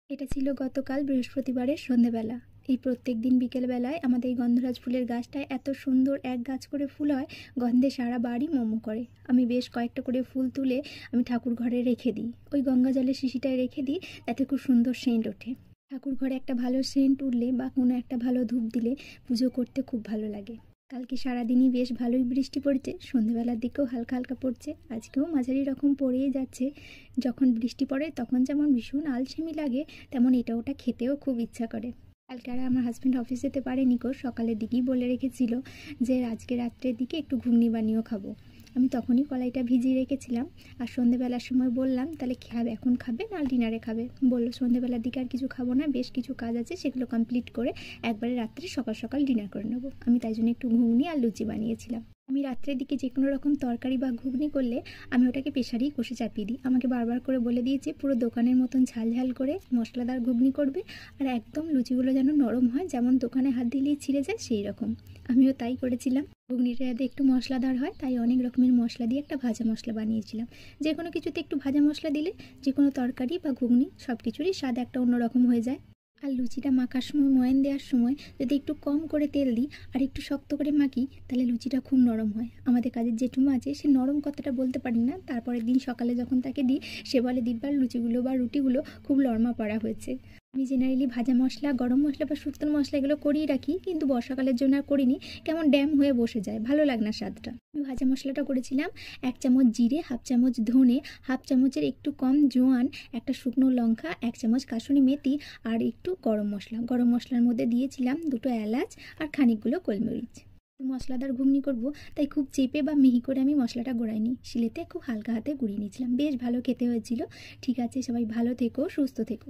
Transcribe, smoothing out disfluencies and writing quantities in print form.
এটা ছিল গতকাল বৃহস্পতিবারের সন্ধেবেলা। এই প্রত্যেক দিন বিকেলবেলায় আমাদের এই গন্ধরাজ ফুলের গাছটায় এত সুন্দর এক গাছ করে ফুল হয়, গন্ধে সারা বাড়ি মোমো করে। আমি বেশ কয়েকটা করে ফুল তুলে আমি ঠাকুর ঘরে রেখে দিই, ওই গঙ্গা জলের শিশিটায় রেখে দিই, তাতে খুব সুন্দর সেন্ট ওঠে। ঠাকুর ঘরে একটা ভালো সেন্ট উঠলে বা কোনো একটা ভালো ধূপ দিলে পুজো করতে খুব ভালো লাগে। কালকে সারাদিনই বেশ ভালোই বৃষ্টি পড়েছে, সন্ধেবেলার দিকেও হালকা হালকা পড়ছে, আজকেও মাঝারি রকম পড়েই যাচ্ছে। যখন বৃষ্টি পড়ে তখন যেমন ভীষণ আলসেমি লাগে, তেমন এটা ওটা খেতেও খুব ইচ্ছা করে। কালকে আর আমার হাজব্যান্ড অফিস যেতে পারেনি কো, সকালের দিকেই বলে রেখেছিল যে আজকে রাত্রের দিকে একটু ঘুগনি বানিয়েও খাবো। আমি তখনই কলাইটা ভিজিয়ে রেখেছিলাম, আর সন্ধেবেলার সময় বললাম তাহলে খাবে, এখন খাবে না ডিনারে খাবে? বললো সন্ধেবেলার দিকে আর কিছু খাবো না, বেশ কিছু কাজ আছে সেগুলো কমপ্লিট করে একবারে রাত্রে সকাল সকাল ডিনার করে নেবো। আমি তাই জন্য একটু ঘুগনি আর লুচি বানিয়েছিলাম। আমি রাত্রের দিকে যে কোনো রকম তরকারি বা ঘুগনি করলে আমি ওটাকে প্রেশারেই কষে চাপিয়ে দিই। আমাকে বারবার করে বলে দিয়েছে পুরো দোকানের মতন ঝাল ঝাল করে মশলাদার ঘুগনি করবে, আর একদম লুচিগুলো যেন নরম হয়, যেমন দোকানে হাত দিলেই ছিঁড়ে যায় সেই রকম। আমিও তাই করেছিলাম। ঘুগনিটা যাতে একটু মশলাদার হয় তাই অনেক রকমের মশলা দিয়ে একটা ভাজা মশলা বানিয়েছিলাম। যে কোনো কিছুতে একটু ভাজা মশলা দিলে যে কোনো তরকারি বা ঘুগনি সব কিছুরই স্বাদ একটা অন্যরকম হয়ে যায়। আর লুচিটা মাখার সময়, ময়ান দেওয়ার সময় যদি একটু কম করে তেল দিই আর একটু শক্ত করে মাখি, তাহলে লুচিটা খুব নরম হয়। আমাদের কাজের জেঠুমা আছে, সে নরম কথাটা বলতে পারি না, তারপরের দিন সকালে যখন তাকে দিই সে বলে দিব্যার লুচিগুলো বা রুটিগুলো খুব লরমা পড়া হয়েছে। আমি জেনারেলি ভাজা মশলা, গরম মশলা বা শুক্তোর মশলা এগুলো করিয়ে রাখি, কিন্তু বর্ষাকালের জন্য আর করিনি, কেমন ড্যাম হয়ে বসে যায়, ভালো লাগে না স্বাদটা। আমি ভাজা মশলাটা করেছিলাম 1 চামচ জিরে, 1/2 চামচ ধনে, 1/2 চামচের একটু কম জোয়ান, একটা শুকনো লঙ্কা, 1 চামচ কাসুরি মেথি আর একটু গরম মশলা। গরম মশলার মধ্যে দিয়েছিলাম 2টো এলাচ আর খানিকগুলো গোলমরিচ। মশলাদার ঘুগনি করব তাই খুব চেপে বা মিহি করে আমি মশলাটা গোড়াইনি, শিলেতে খুব হালকা হাতে গুঁড়িয়ে নিয়েছিলাম। বেশ ভালো খেতে হয়েছিল। ঠিক আছে, সবাই ভালো থেকো, সুস্থ থেকো।